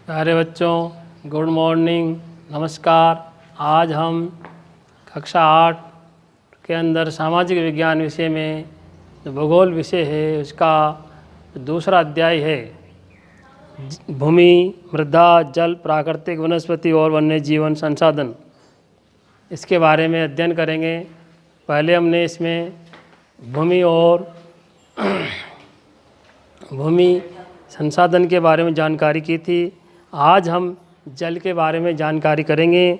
प्यारे बच्चों, good morning, नमस्कार। आज हम कक्षा 8 के अंदर सामाजिक विज्ञान विषय में जो भूगोल विषय है उसका दूसरा अध्याय है भूमि, मृदा, जल, प्राकृतिक वनस्पति और वन्य जीवन संसाधन। इसके बारे में अध्ययन करेंगे। पहले हमने इसमें भूमि और भूमि संसाधन के बारे में जानकारी की थी। आज हम जल के बारे में जानकारी करेंगे।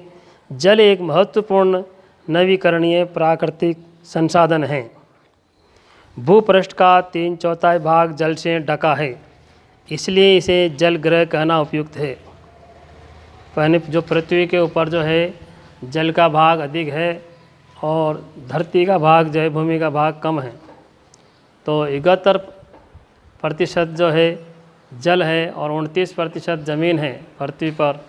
जल एक महत्वपूर्ण नवीकरणीय प्राकृतिक संसाधन है। भूपृष्ठ का 3/4 भाग जल से ढका है, इसलिए इसे जल ग्रह कहना उपयुक्त है। पहले जो पृथ्वी के ऊपर जो है जल का भाग अधिक है और धरती का भाग जो है भूमि का भाग कम है। तो 71% जो है जल है और 29% ज़मीन है पृथ्वी पर।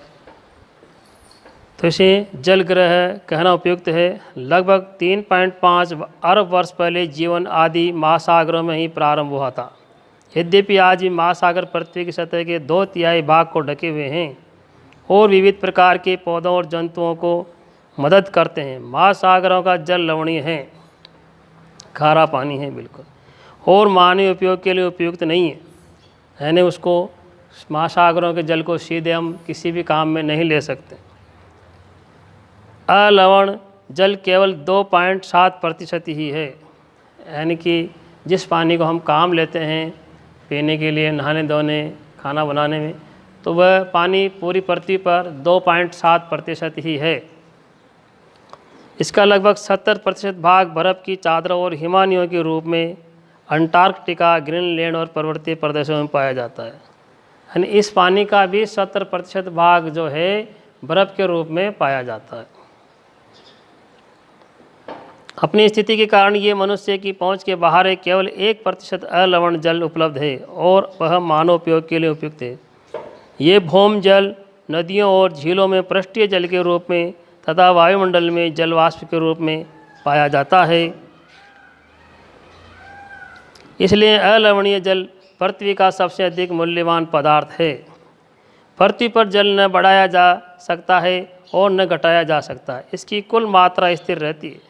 तो इसे जल ग्रह कहना उपयुक्त है। लगभग 3.5 अरब वर्ष पहले जीवन आदि महासागरों में ही प्रारंभ हुआ था। यद्यपि आज भी महासागर पृथ्वी की सतह के 2/3 भाग को ढके हुए हैं और विविध प्रकार के पौधों और जंतुओं को मदद करते हैं। महासागरों का जल लवणीय है, खारा पानी है बिल्कुल, और मानवीय उपयोग के लिए उपयुक्त नहीं है। यानी उसको महासागरों के जल को सीधे हम किसी भी काम में नहीं ले सकते। अलवण जल केवल 2.7% ही है। यानी कि जिस पानी को हम काम लेते हैं पीने के लिए, नहाने धोने, खाना बनाने में, तो वह पानी पूरी पृथ्वी पर 2.7% ही है। इसका लगभग 70% भाग बर्फ़ की चादरों और हिमानियों के रूप में अंटार्कटिका, ग्रीनलैंड और पर्वतीय प्रदेशों में पाया जाता है। यानी इस पानी का भी 70% भाग जो है बर्फ़ के रूप में पाया जाता है। अपनी स्थिति के कारण ये मनुष्य की पहुंच के बाहर है। केवल 1% अलवण जल उपलब्ध है और वह मानव उपयोग के लिए उपयुक्त है। ये भौम जल नदियों और झीलों में पृष्ठीय जल के रूप में तथा वायुमंडल में जल वाष्प के रूप में पाया जाता है। इसलिए अलवणीय जल पृथ्वी का सबसे अधिक मूल्यवान पदार्थ है। पृथ्वी पर जल न बढ़ाया जा सकता है और न घटाया जा सकता है। इसकी कुल मात्रा स्थिर रहती है।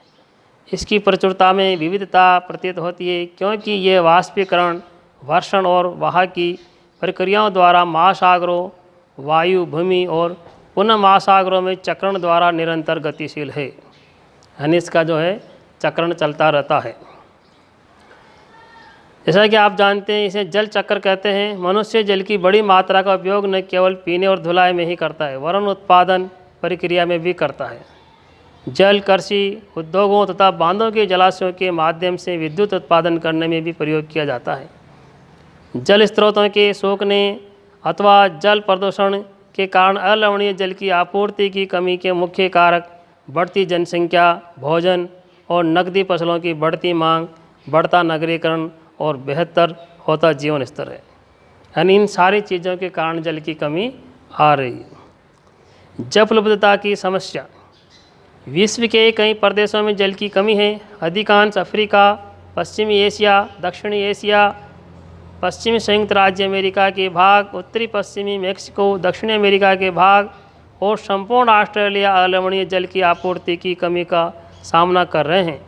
इसकी प्रचुरता में विविधता प्रतीत होती है, क्योंकि ये वाष्पीकरण, वर्षण और वहाँ की प्रक्रियाओं द्वारा महासागरों, वायु, भूमि और पुनः महासागरों में चक्रण द्वारा निरंतर गतिशील है। यानी इसका जो है चक्रण चलता रहता है। जैसा कि आप जानते हैं, इसे जल चक्र कहते हैं। मनुष्य जल की बड़ी मात्रा का उपयोग न केवल पीने और धुलाई में ही करता है, वरन उत्पादन प्रक्रिया में भी करता है। जल कृषि, उद्योगों तथा बांधों के जलाशयों के माध्यम से विद्युत उत्पादन करने में भी प्रयोग किया जाता है। जल स्रोतों के सूखने अथवा जल प्रदूषण के कारण अलवणीय जल की आपूर्ति की कमी के मुख्य कारक बढ़ती जनसंख्या, भोजन और नकदी फसलों की बढ़ती मांग, बढ़ता नगरीकरण और बेहतर होता जीवन स्तर है। यानी इन सारी चीज़ों के कारण जल की कमी आ रही है। जल उपलब्धता की समस्या। विश्व के कई प्रदेशों में जल की कमी है। अधिकांश अफ्रीका, पश्चिमी एशिया, दक्षिणी एशिया, पश्चिमी संयुक्त राज्य अमेरिका के भाग, उत्तरी पश्चिमी मेक्सिको, दक्षिणी अमेरिका के भाग और संपूर्ण ऑस्ट्रेलिया अलवणीय जल की आपूर्ति की कमी का सामना कर रहे हैं।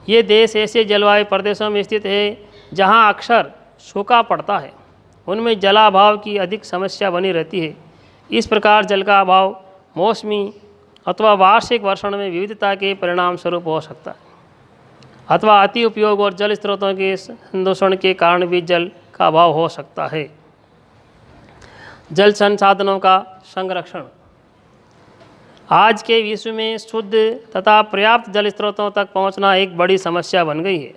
ये देश ऐसे जलवायु प्रदेशों में स्थित है जहां अक्सर सूखा पड़ता है। उनमें जलाभाव की अधिक समस्या बनी रहती है। इस प्रकार जल का अभाव मौसमी अथवा वार्षिक वर्षण में विविधता के परिणाम स्वरूप हो सकता है, अथवा अति उपयोग और जल स्रोतों के संदूषण के कारण भी जल का अभाव हो सकता है। जल संसाधनों का संरक्षण। आज के विश्व में शुद्ध तथा पर्याप्त जल स्रोतों तक पहुंचना एक बड़ी समस्या बन गई है।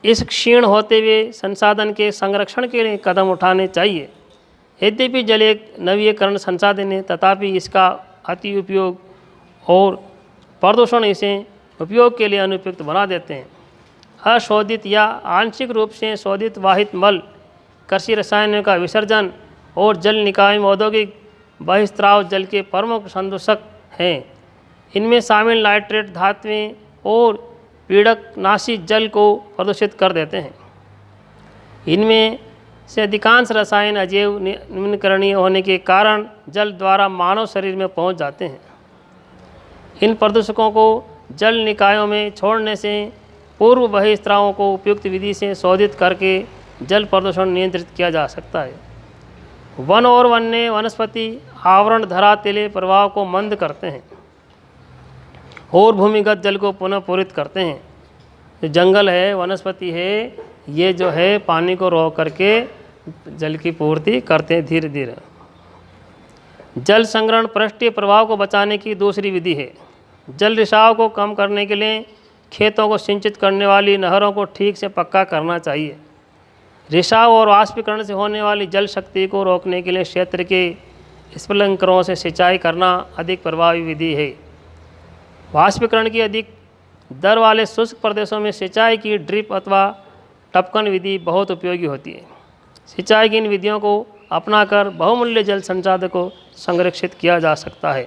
इस क्षीण होते हुए संसाधन के संरक्षण के लिए कदम उठाने चाहिए। यद्यपि जल एक नवीकरण संसाधन है, तथापि इसका अति उपयोग और प्रदूषण इसे उपयोग के लिए अनुपयुक्त बना देते हैं। अशोधित या आंशिक रूप से शोधित वाहित मल, कृषि रसायनों का विसर्जन और जल निकाय में औद्योगिक बहिस्त्राव जल के प्रमुख संदूषक हैं। इनमें शामिल नाइट्रेट धातुएं और पीड़कनाशी जल को प्रदूषित कर देते हैं। इनमें से अधिकांश रसायन अजैव निम्नकरणीय होने के कारण जल द्वारा मानव शरीर में पहुंच जाते हैं। इन प्रदूषकों को जल निकायों में छोड़ने से पूर्व बहिस्त्रावों को उपयुक्त विधि से शोधित करके जल प्रदूषण नियंत्रित किया जा सकता है। वन और वन्य वनस्पति आवरण धरातलीय प्रवाह को मंद करते हैं और भूमिगत जल को पुनः पूरित करते हैं। जो जंगल है, वनस्पति है, ये जो है पानी को रोक करके जल की पूर्ति करते हैं धीरे धीरे। जल संग्रहण पृष्ठीय प्रवाह को बचाने की दूसरी विधि है। जल रिसाव को कम करने के लिए खेतों को सिंचित करने वाली नहरों को ठीक से पक्का करना चाहिए। रिसाव और वाष्पीकरण से होने वाली जल शक्ति को रोकने के लिए क्षेत्र के स्प्रिंकलरों से सिंचाई करना अधिक प्रभावी विधि है। वाष्पीकरण की अधिक दर वाले शुष्क प्रदेशों में सिंचाई की ड्रिप अथवा टपकन विधि बहुत उपयोगी होती है। सिंचाई की इन विधियों को अपनाकर बहुमूल्य जल संसाधन को संरक्षित किया जा सकता है।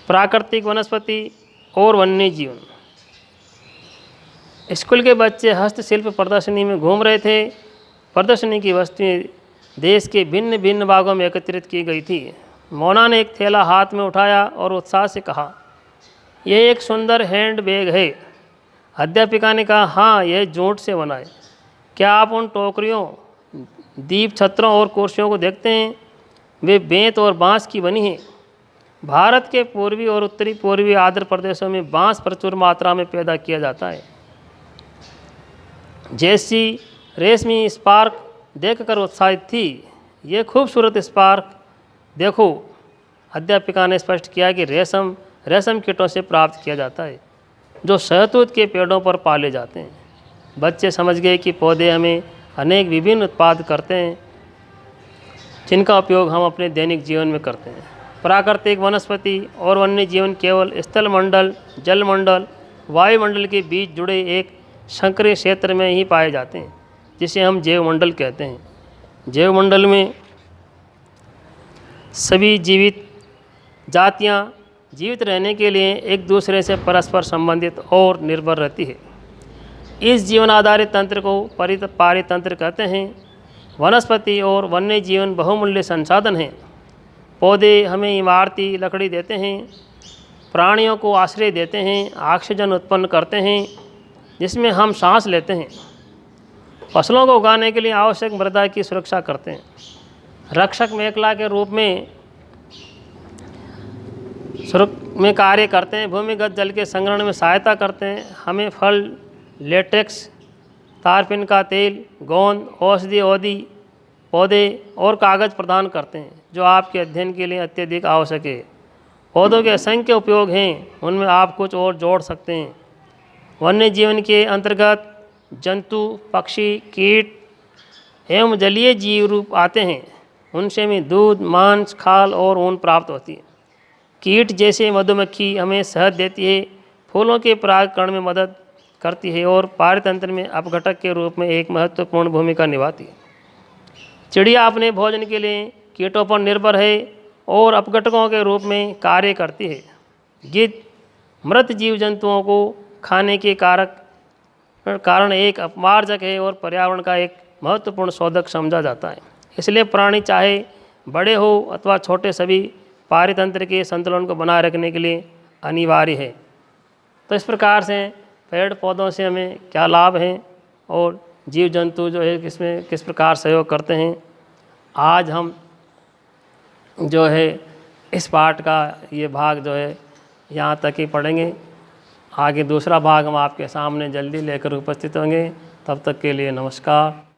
प्राकृतिक वनस्पति और वन्य जीवन। स्कूल के बच्चे हस्तशिल्प प्रदर्शनी में घूम रहे थे। प्रदर्शनी की वस्तुएं देश के भिन्न भिन्न भागों में एकत्रित की गई थी। मोना ने एक थैला हाथ में उठाया और उत्साह से कहा, यह एक सुंदर हैंड बैग है। अध्यापिका ने कहा, हाँ, यह जूट से बना है। क्या आप उन टोकरियों, दीप छत्रों और कुर्सियों को देखते हैं? वे बेंत और बांस की बनी हैं। भारत के पूर्वी और उत्तरी पूर्वी आंध्र प्रदेशों में बांस प्रचुर मात्रा में पैदा किया जाता है। जैसी रेशमी स्पार्क देखकर उत्साहित थी। ये खूबसूरत स्पार्क देखो, अध्यापिका ने स्पष्ट किया कि रेशम कीटों से प्राप्त किया जाता है जो शहतूत के पेड़ों पर पाले जाते हैं। बच्चे समझ गए कि पौधे हमें अनेक विभिन्न उत्पाद करते हैं जिनका उपयोग हम अपने दैनिक जीवन में करते हैं। प्राकृतिक वनस्पति और वन्य जीवन केवल स्थल मंडल, जल मंडल, वायुमंडल के बीच जुड़े एक संकरीय क्षेत्र में ही पाए जाते हैं जिसे हम जैव मंडल कहते हैं। जैव मंडल में सभी जीवित जातियां जीवित रहने के लिए एक दूसरे से परस्पर संबंधित और निर्भर रहती है। इस जीवन आधारित तंत्र को पारितंत्र कहते हैं। वनस्पति और वन्य जीवन बहुमूल्य संसाधन हैं। पौधे हमें इमारती लकड़ी देते हैं, प्राणियों को आश्रय देते हैं, ऑक्सीजन उत्पन्न करते हैं जिसमें हम सांस लेते हैं, फसलों को उगाने के लिए आवश्यक मृदा की सुरक्षा करते हैं, रक्षक मेखला के रूप में कार्य करते हैं, भूमिगत जल के संग्रहण में सहायता करते हैं, हमें फल, लेटेक्स, तारपिन का तेल, गोंद, औषधि औदी पौधे और कागज़ प्रदान करते हैं जो आपके अध्ययन के लिए अत्यधिक आवश्यक है। पौधों के असंख्य उपयोग हैं, उनमें आप कुछ और जोड़ सकते हैं। वन्य जीवन के अंतर्गत जंतु, पक्षी, कीट एवं जलीय जीव रूप आते हैं। उनसे हमें दूध, मांस, खाल और ऊन प्राप्त होती है। कीट जैसे मधुमक्खी हमें शहद देती है, फूलों के परागकण में मदद करती है और पारतंत्र में अपघटक के रूप में एक महत्वपूर्ण भूमिका निभाती है। चिड़िया अपने भोजन के लिए कीटों पर निर्भर है और अपघटकों के रूप में कार्य करती है। गिद्ध मृत जीव जंतुओं को खाने के कारण एक अपमार्जक है और पर्यावरण का एक महत्वपूर्ण शोधक समझा जाता है। इसलिए प्राणी चाहे बड़े हो अथवा छोटे सभी पारितंत्र के संतुलन को बनाए रखने के लिए अनिवार्य है। तो इस प्रकार से पेड़ पौधों से हमें क्या लाभ हैं और जीव जंतु जो है किसमें किस प्रकार सहयोग करते हैं, आज हम जो है इस पाठ का ये भाग जो है यहाँ तक ही पढ़ेंगे। आगे दूसरा भाग हम आपके सामने जल्दी लेकर उपस्थित होंगे। तब तक के लिए नमस्कार।